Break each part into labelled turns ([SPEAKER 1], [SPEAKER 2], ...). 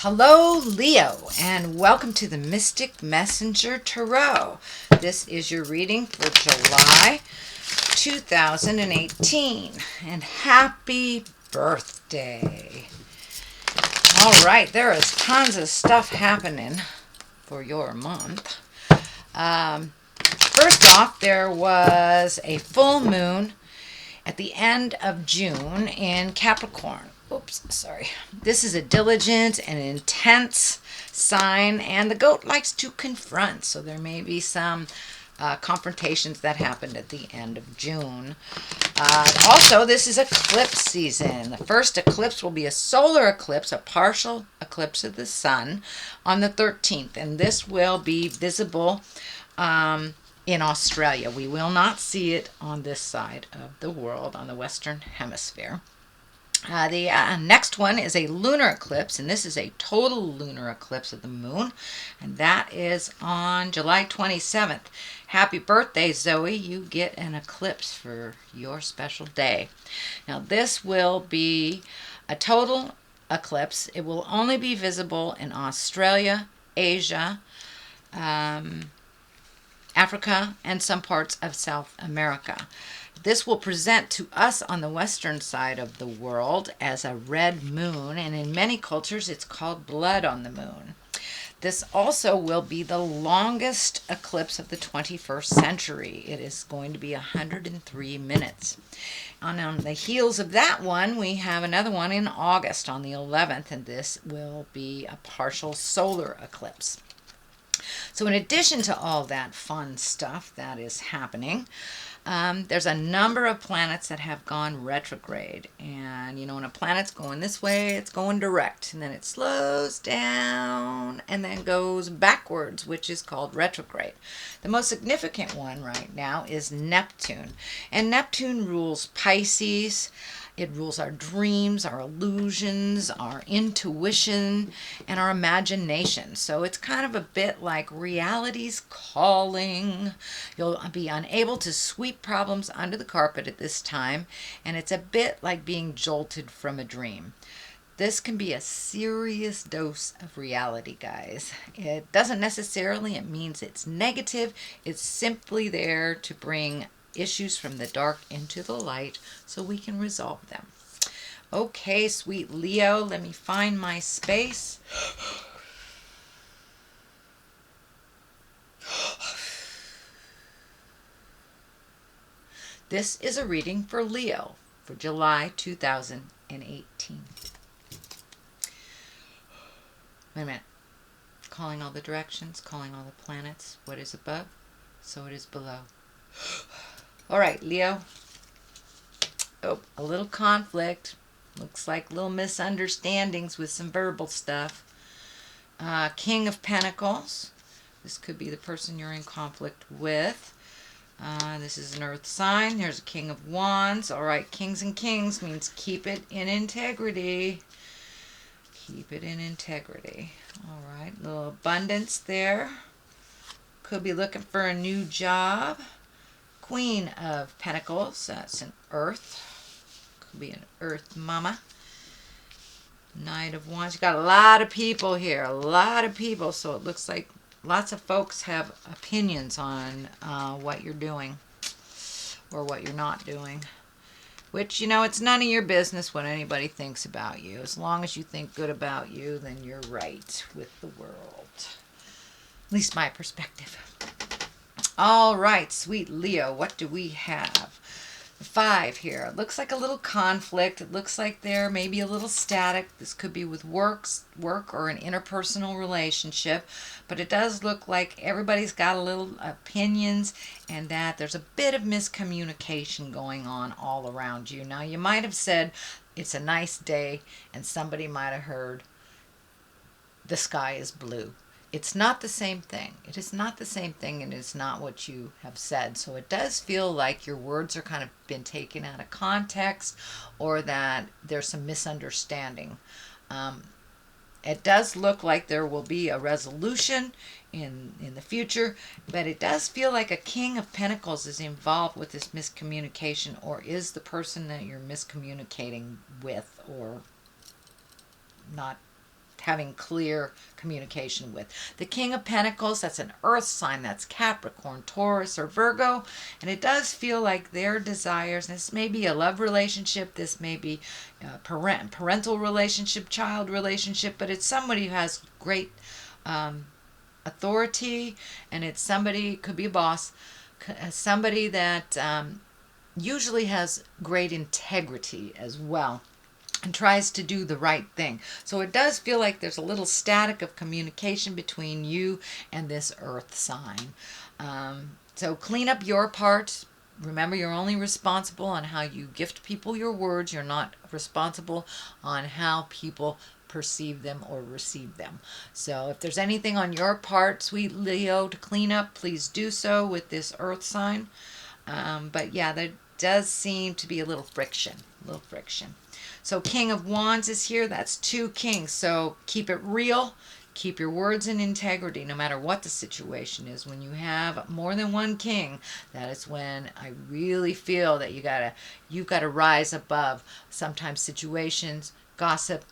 [SPEAKER 1] Hello, Leo, and welcome to the Mystic Messenger Tarot. This is your reading for July 2018, and happy birthday. All right, there is tons of stuff happening for your month. First off, there was a full moon at the end of June in Capricorn. Oops, sorry. This is a diligent and intense sign, and the goat likes to confront, so there may be some confrontations that happened at the end of June. Also, this is eclipse season. The first eclipse will be a solar eclipse, a partial eclipse of the sun, on the 13th, and this will be visible in Australia. We will not see it on this side of the world, on the Western Hemisphere. The next one is a lunar eclipse, and this is a total lunar eclipse of the moon, and that is on July 27th. Happy birthday, Zoe. You get an eclipse for your special day. Now, this will be a total eclipse. It will only be visible in Australia, Asia, Africa, and some parts of South America. This will present to us on the western side of the world as a red moon, and in many cultures it's called blood on the moon. This also will be the longest eclipse of the 21st century. It is going to be 103 minutes. And on the heels of that one, we have another one in August on the 11th, and this will be a partial solar eclipse. So in addition to all that fun stuff that is happening, there's a number of planets that have gone retrograde. And, you know, when a planet's going this way, it's going direct. And then it slows down and then goes backwards, which is called retrograde. The most significant one right now is Neptune. And Neptune rules Pisces. It rules our dreams, our illusions, our intuition, and our imagination. So it's kind of a bit like reality's calling. You'll be unable to sweep problems under the carpet at this time, and it's a bit like being jolted from a dream. This can be a serious dose of reality, guys. It doesn't necessarily mean it's negative. It's simply there to bring issues from the dark into the light so we can resolve them. Okay, sweet Leo, let me find my space. This is a reading for Leo for July 2018. Wait a minute. Calling all the directions, calling all the planets. What is above, so it is below. All right, Leo. Oh, a little conflict. Looks like little misunderstandings with some verbal stuff. King of Pentacles. This could be the person you're in conflict with. This is an earth sign. There's a King of Wands. All right, kings and kings means keep it in integrity. Keep it in integrity. All right, little abundance there. Could be looking for a new job. Queen of Pentacles, that's an earth. Could be an earth mama. Knight of Wands. You got a lot of people here, a lot of people. So it looks like lots of folks have opinions on what you're doing or what you're not doing. Which, you know, it's none of your business what anybody thinks about you. As long as you think good about you, then you're right with the world. At least my perspective. All right, sweet Leo, what do we have? 5 here. It looks like a little conflict. It looks like there may be a little static. This could be with work or an interpersonal relationship. But it does look like everybody's got a little opinions and that there's a bit of miscommunication going on all around you. Now, you might have said it's a nice day and somebody might have heard the sky is blue. It's not the same thing. It is not the same thing, and it's not what you have said. So it does feel like your words are kind of been taken out of context, or that there's some misunderstanding. It does look like there will be a resolution in the future, but it does feel like a King of Pentacles is involved with this miscommunication, or is the person that you're miscommunicating with or not having clear communication with. The King of Pentacles, that's an earth sign, that's Capricorn, Taurus, or Virgo, and it does feel like their desires, this may be a love relationship, this may be a parental relationship, child relationship, but it's somebody who has great authority, and it's somebody, could be a boss, somebody that usually has great integrity as well, and tries to do the right thing. So it does feel like there's a little static of communication between you and this earth sign. So clean up your part. Remember, you're only responsible on how you gift people your words. You're not responsible on how people perceive them or receive them. So if there's anything on your part, sweet Leo, to clean up, please do so with this earth sign. But yeah, there does seem to be a little friction. So King of Wands is here. That's 2 kings. So keep it real. Keep your words in integrity no matter what the situation is. When you have more than 1 king, that is when I really feel that you gotta rise above sometimes situations, gossip,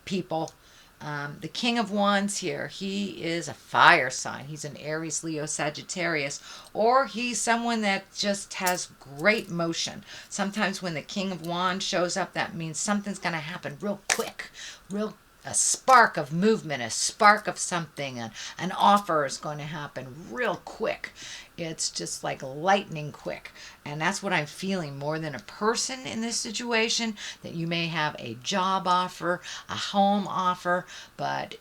[SPEAKER 1] people. The King of Wands here, he is a fire sign. He's an Aries, Leo, Sagittarius, or he's someone that just has great motion. Sometimes when the King of Wands shows up, that means something's going to happen real quick, a spark of movement, a spark of something, an offer is going to happen real quick. It's just like lightning quick. And that's what I'm feeling more than a person in this situation, that you may have a job offer, a home offer, but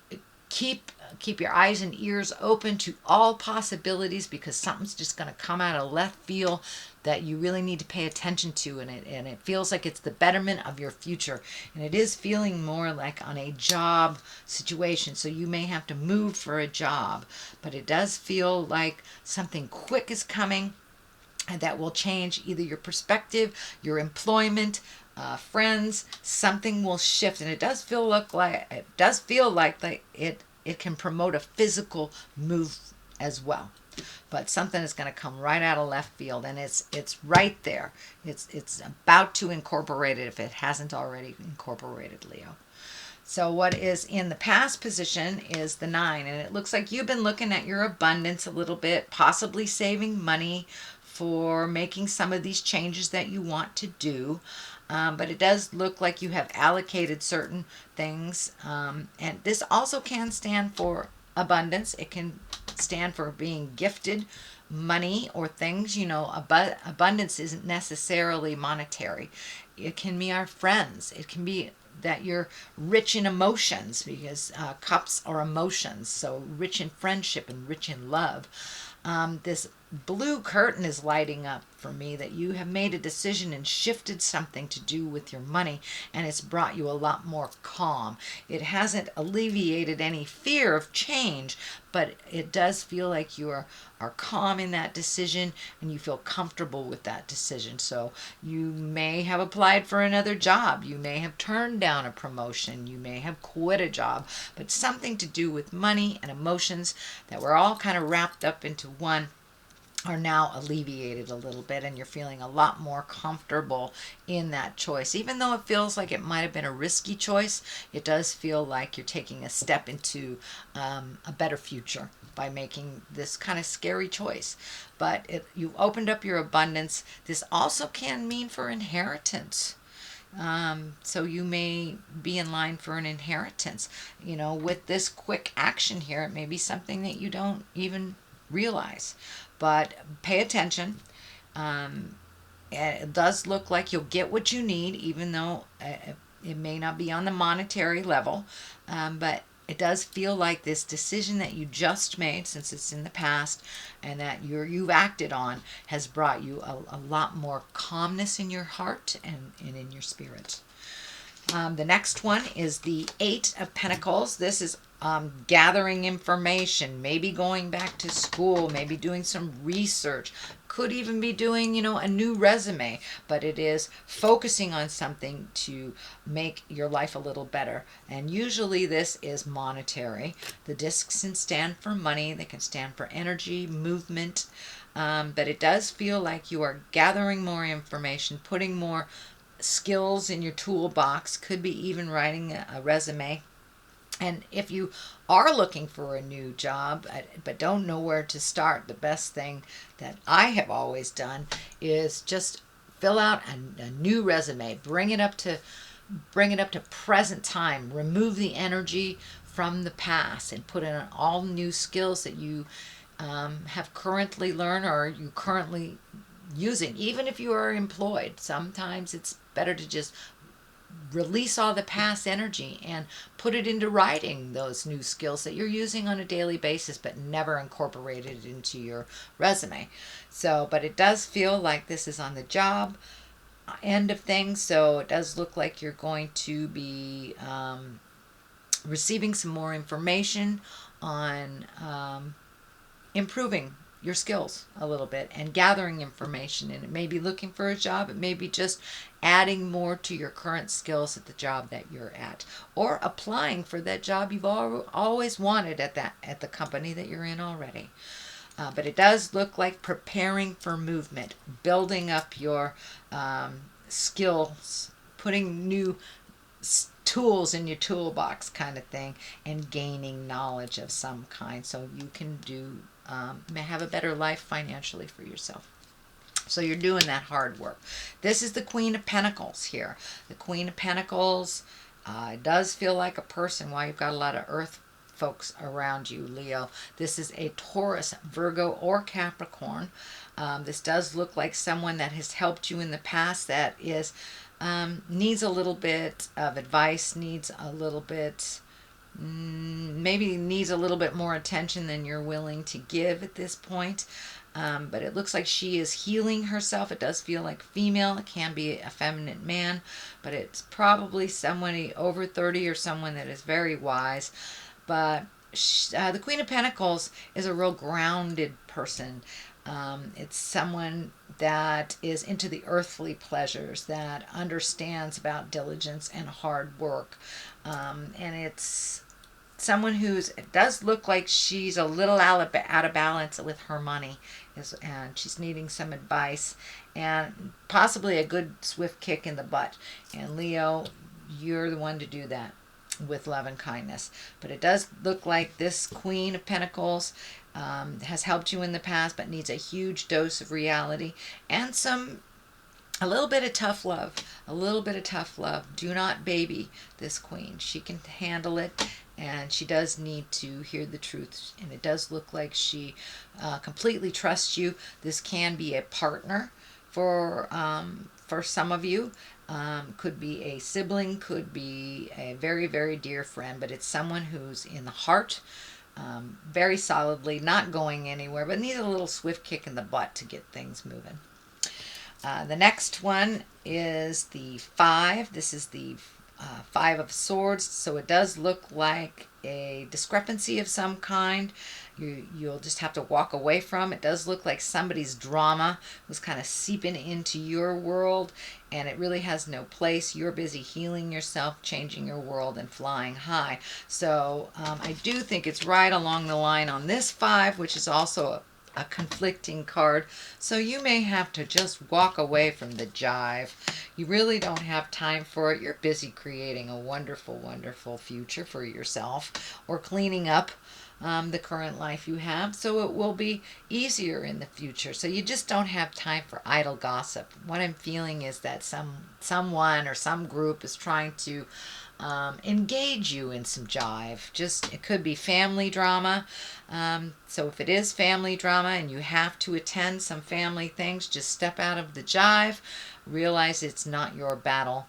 [SPEAKER 1] keep your eyes and ears open to all possibilities, because something's just going to come out of left field that you really need to pay attention to, and it feels like it's the betterment of your future, and it is feeling more like on a job situation. So you may have to move for a job, but it does feel like something quick is coming, and that will change either your perspective, your employment, friends. Something will shift, and it does feel like it can promote a physical move as well. But something is going to come right out of left field, and it's right there. It's about to incorporate it if it hasn't already incorporated, Leo. So what is in the past position is the 9, and it looks like you've been looking at your abundance a little bit, possibly saving money for making some of these changes that you want to do. But it does look like you have allocated certain things, and this also can stand for abundance. It can stand for being gifted money or things. Abundance isn't necessarily monetary. It can be our friends. It can be that you're rich in emotions, because cups are emotions. So rich in friendship and rich in love. This blue curtain is lighting up for me, that you have made a decision and shifted something to do with your money, and it's brought you a lot more calm. It hasn't alleviated any fear of change, but it does feel like you are calm in that decision, and you feel comfortable with that decision. So you may have applied for another job, you may have turned down a promotion, you may have quit a job, but something to do with money and emotions that were all kind of wrapped up into one are now alleviated a little bit, and you're feeling a lot more comfortable in that choice. Even though it feels like it might have been a risky choice, it does feel like you're taking a step into a better future by making this kind of scary choice. But you've opened up your abundance. This also can mean for inheritance. So you may be in line for an inheritance. With this quick action here, it may be something that you don't even realize. But pay attention. It does look like you'll get what you need, even though it may not be on the monetary level. But it does feel like this decision that you just made, since it's in the past, and that you've acted on, has brought you a lot more calmness in your heart and in your spirit. The next one is the 8 of Pentacles. This is gathering information, maybe going back to school, maybe doing some research, could even be doing, a new resume, but it is focusing on something to make your life a little better. And usually this is monetary. The discs can stand for money, they can stand for energy, movement, but it does feel like you are gathering more information, putting more skills in your toolbox, could be even writing a resume. And if you are looking for a new job but don't know where to start, the best thing that I have always done is just fill out a new resume, bring it up to present time, remove the energy from the past, and put in all new skills that you have currently learned or you currently using. Even if you are employed, sometimes it's better to just release all the past energy and put it into writing those new skills that you're using on a daily basis but never incorporated into your resume. So, but it does feel like this is on the job end of things, so it does look like you're going to be receiving some more information on improving your skills a little bit and gathering information. And it may be looking for a job, it may be just adding more to your current skills at the job that you're at, or applying for that job you've always wanted at the company that you're in already. But it does look like preparing for movement, building up your skills, putting new tools in your toolbox kind of thing, and gaining knowledge of some kind so you can have a better life financially for yourself. So you're doing that hard work. This is the Queen of Pentacles here. The Queen of Pentacles does feel like a person. While you've got a lot of earth folks around you, Leo, this is a Taurus, Virgo, or Capricorn. This does look like someone that has helped you in the past that is needs a little bit of advice, needs a little bit, maybe needs a little bit more attention than you're willing to give at this point. But it looks like she is healing herself. It does feel like female. It can be a feminine man, but it's probably somebody over 30 or someone that is very wise. But the Queen of Pentacles is a real grounded person. It's someone that is into the earthly pleasures, that understands about diligence and hard work. And it's someone it does look like she's a little out of balance with her money, and she's needing some advice and possibly a good swift kick in the butt. And Leo, you're the one to do that with love and kindness. But it does look like this Queen of Pentacles has helped you in the past but needs a huge dose of reality and a little bit of tough love. A little bit of tough love. Do not baby this queen. She can handle it, and she does need to hear the truth. And it does look like she completely trusts you. This can be a partner for some of you. Could be a sibling, could be a very, very dear friend, but it's someone who's in the heart, very solidly, not going anywhere, but needs a little swift kick in the butt to get things moving. The next one is the 5. This is the 5 of Swords, so it does look like a discrepancy of some kind. You'll just have to walk away from. It does look like somebody's drama was kind of seeping into your world, and it really has no place. You're busy healing yourself, changing your world, and flying high. So I do think it's right along the line on this 5, which is also a conflicting card. So you may have to just walk away from the jive. You really don't have time for it. You're busy creating a wonderful, wonderful future for yourself, or cleaning up the current life you have, so it will be easier in the future. So you just don't have time for idle gossip. What I'm feeling is that someone or some group is trying to engage you in some jive. It could be family drama. So if it is family drama and you have to attend some family things, just step out of the jive. Realize it's not your battle,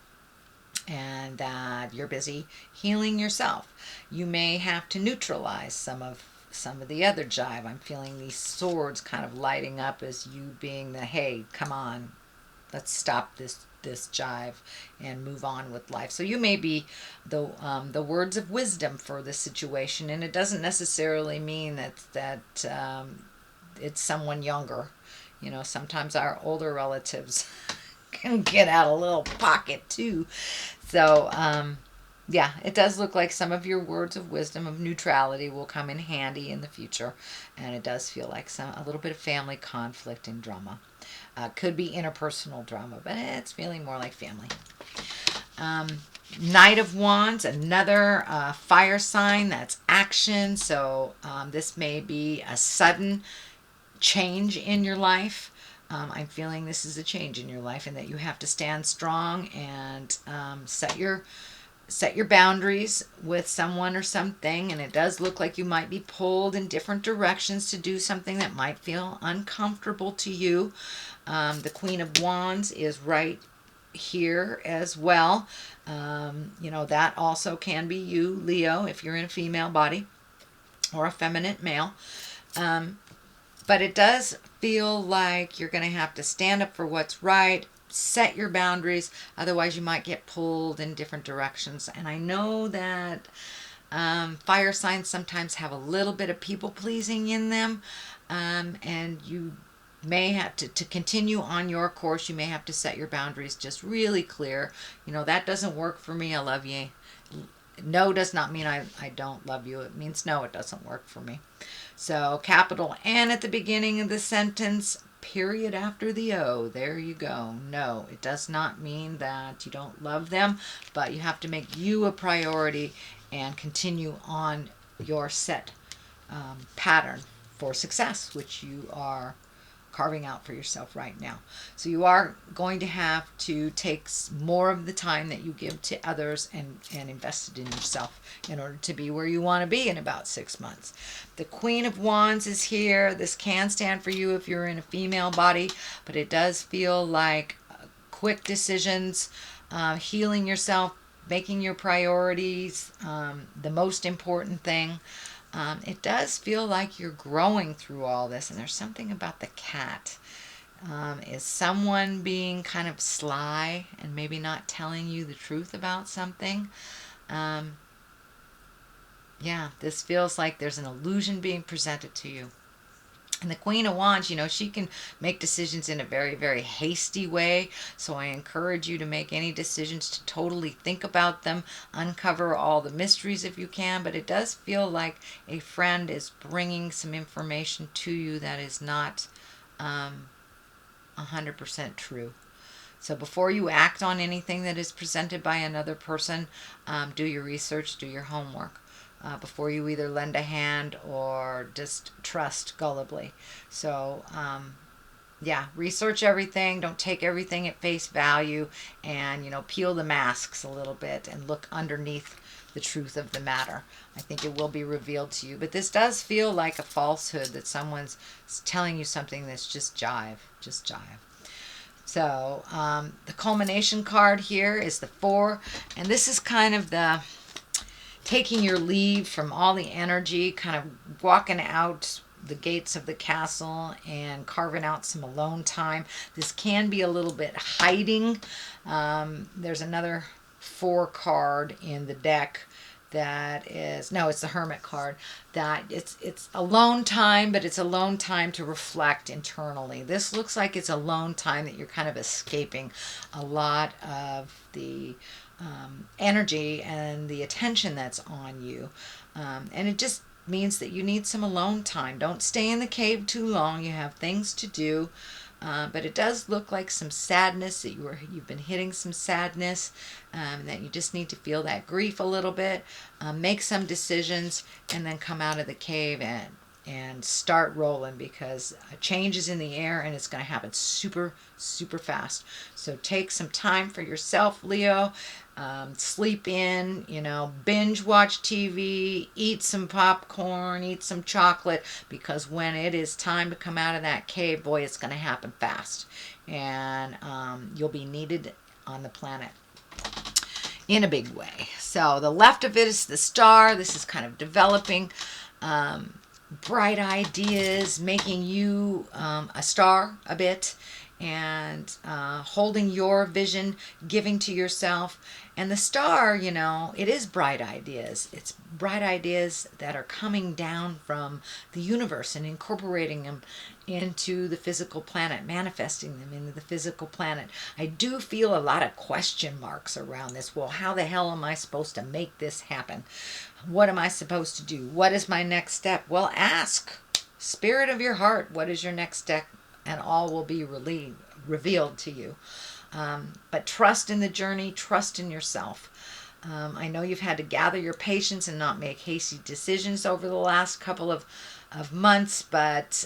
[SPEAKER 1] and that you're busy healing yourself. You may have to neutralize some of the other jive. I'm feeling these swords kind of lighting up as you being the, hey, come on, let's stop this jive and move on with life. So you may be the words of wisdom for the situation, and it doesn't necessarily mean that it's someone younger. Sometimes our older relatives can get out a little pocket too. So yeah, it does look like some of your words of wisdom, of neutrality, will come in handy in the future. And it does feel like a little bit of family conflict and drama. Could be interpersonal drama, but it's feeling more like family. Knight of Wands, another fire sign. That's action. So this may be a sudden change in your life. I'm feeling this is a change in your life, and that you have to stand strong and set your boundaries with someone or something. And it does look like you might be pulled in different directions to do something that might feel uncomfortable to you. The Queen of Wands is right here as well. That also can be you, Leo, if you're in a female body or a feminine male. But it does feel like you're going to have to stand up for what's right, set your boundaries, otherwise you might get pulled in different directions. And I know that fire signs sometimes have a little bit of people pleasing in them, and you may have to continue on your course. You may have to set your boundaries just really clear. That doesn't work for me, I love you. No does not mean I don't love you. It means no, it doesn't work for me. So capital N at the beginning of the sentence, period after the O. There you go. No, it does not mean that you don't love them, but you have to make you a priority and continue on your set pattern for success, which you are carving out for yourself right now. So you are going to have to take more of the time that you give to others and invest it in yourself in order to be where you want to be in about 6 months. The Queen of Wands is here. This can stand for you if you're in a female body, but it does feel like quick decisions, healing yourself, making your priorities the most important thing. It does feel like you're growing through all this, and there's something about the cat. Is someone being kind of sly and maybe not telling you the truth about something? Yeah, this feels like there's an illusion being presented to you. And the Queen of Wands, she can make decisions in a very, very hasty way. So I encourage you to make any decisions to totally think about them, uncover all the mysteries if you can. But it does feel like a friend is bringing some information to you that is not 100% true. So before you act on anything that is presented by another person, do your research, do your homework. Before you either lend a hand or just trust gullibly. So, research everything. Don't take everything at face value, and, peel the masks a little bit and look underneath the truth of the matter. I think it will be revealed to you. But this does feel like a falsehood, that someone's telling you something that's just jive. So, the culmination card here is the 4, and this is kind of the taking your leave from all the energy, kind of walking out the gates of the castle and carving out some alone time. This can be a little bit hiding. There's another 4 card in the deck that is, no, it's the Hermit card, that it's alone time, but it's alone time to reflect internally. This looks like it's alone time that you're kind of escaping a lot of the energy and the attention that's on you. And it just means that you need some alone time. Don't stay in the cave too long. You have things to do. But it does look like some sadness, that you've been hitting some sadness, that you just need to feel that grief a little bit, make some decisions, and then come out of the cave and start rolling, because a change is in the air and it's going to happen super, super fast. So take some time for yourself, Leo. Sleep in, binge watch TV, eat some popcorn, eat some chocolate, because when it is time to come out of that cave, boy, it's going to happen fast. And you'll be needed on the planet in a big way. So the left of it is the Star. This is kind of developing bright ideas, making you a star a bit, and holding your vision, giving to yourself. And the Star, it is bright ideas. It's bright ideas that are coming down from the universe and incorporating them into the physical planet, manifesting them into the physical planet. I do feel a lot of question marks around this. Well, how the hell am I supposed to make this happen? What am I supposed to do? What is my next step? Well, ask. Spirit of your heart, what is your next step? And all will be revealed to you. But trust in the journey, trust in yourself. I know you've had to gather your patience and not make hasty decisions over the last couple of months, but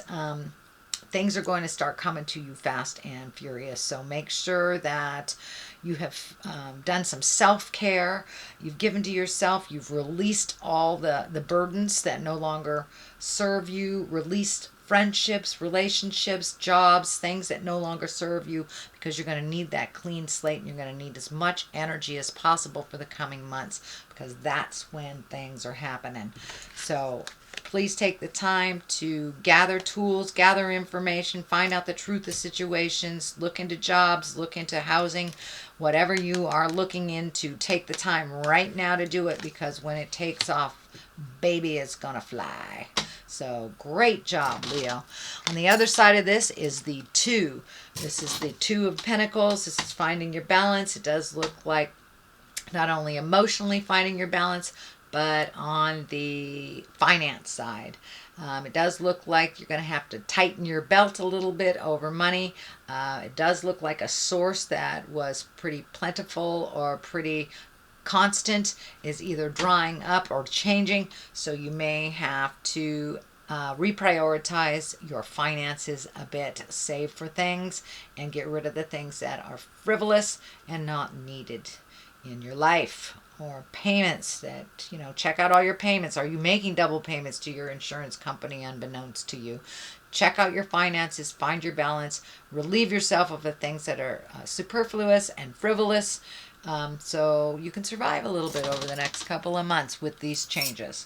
[SPEAKER 1] things are going to start coming to you fast and furious. So make sure that you have done some self-care. You've given to yourself. You've released all the burdens that no longer serve you. Released friendships, relationships, jobs, things that no longer serve you, because you're going to need that clean slate, and you're going to need as much energy as possible for the coming months, because that's when things are happening. So please take the time to gather tools, gather information, find out the truth of situations, look into jobs, look into housing, whatever you are looking into. Take the time right now to do it, because when it takes off, baby, it's gonna fly. So great job, Leo. On the other side of this is the 2. This is the 2 of Pentacles. This is finding your balance. It does look like not only emotionally finding your balance, but on the finance side. It does look like you're going to have to tighten your belt a little bit over money. It does look like a source that was pretty plentiful or pretty constant is either drying up or changing. So you may have to reprioritize your finances a bit, save for things, and get rid of the things that are frivolous and not needed in your life. Or payments that, check out all your payments. Are you making double payments to your insurance company unbeknownst to you? Check out your finances, find your balance, relieve yourself of the things that are superfluous and frivolous, so you can survive a little bit over the next couple of months with these changes.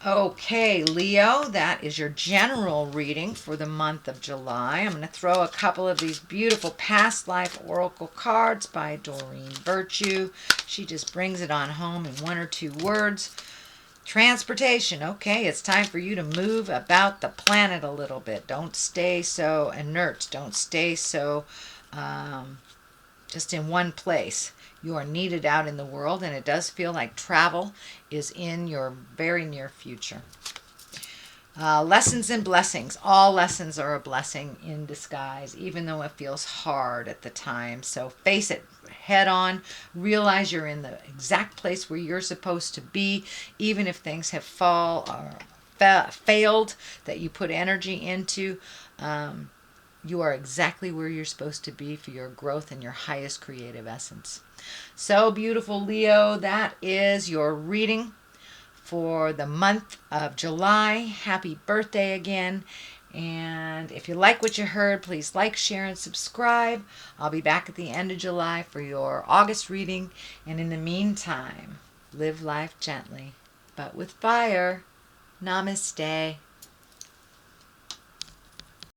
[SPEAKER 1] Okay, Leo, that is your general reading for the month of July. I'm going to throw a couple of these beautiful past life oracle cards by Doreen Virtue. She just brings it on home in 1 or 2 words. Transportation. Okay, it's time for you to move about the planet a little bit. Don't stay so inert. Don't stay so just in one place. You are needed out in the world, and it does feel like travel is in your very near future. Lessons and blessings. All lessons are a blessing in disguise, even though it feels hard at the time. So face it head on. Realize you're in the exact place where you're supposed to be, even if things have failed that you put energy into. You are exactly where you're supposed to be for your growth and your highest creative essence. So beautiful, Leo, that is your reading for the month of July. Happy birthday again. And if you like what you heard, please like, share, and subscribe. I'll be back at the end of July for your August reading. And in the meantime, live life gently, but with fire. Namaste.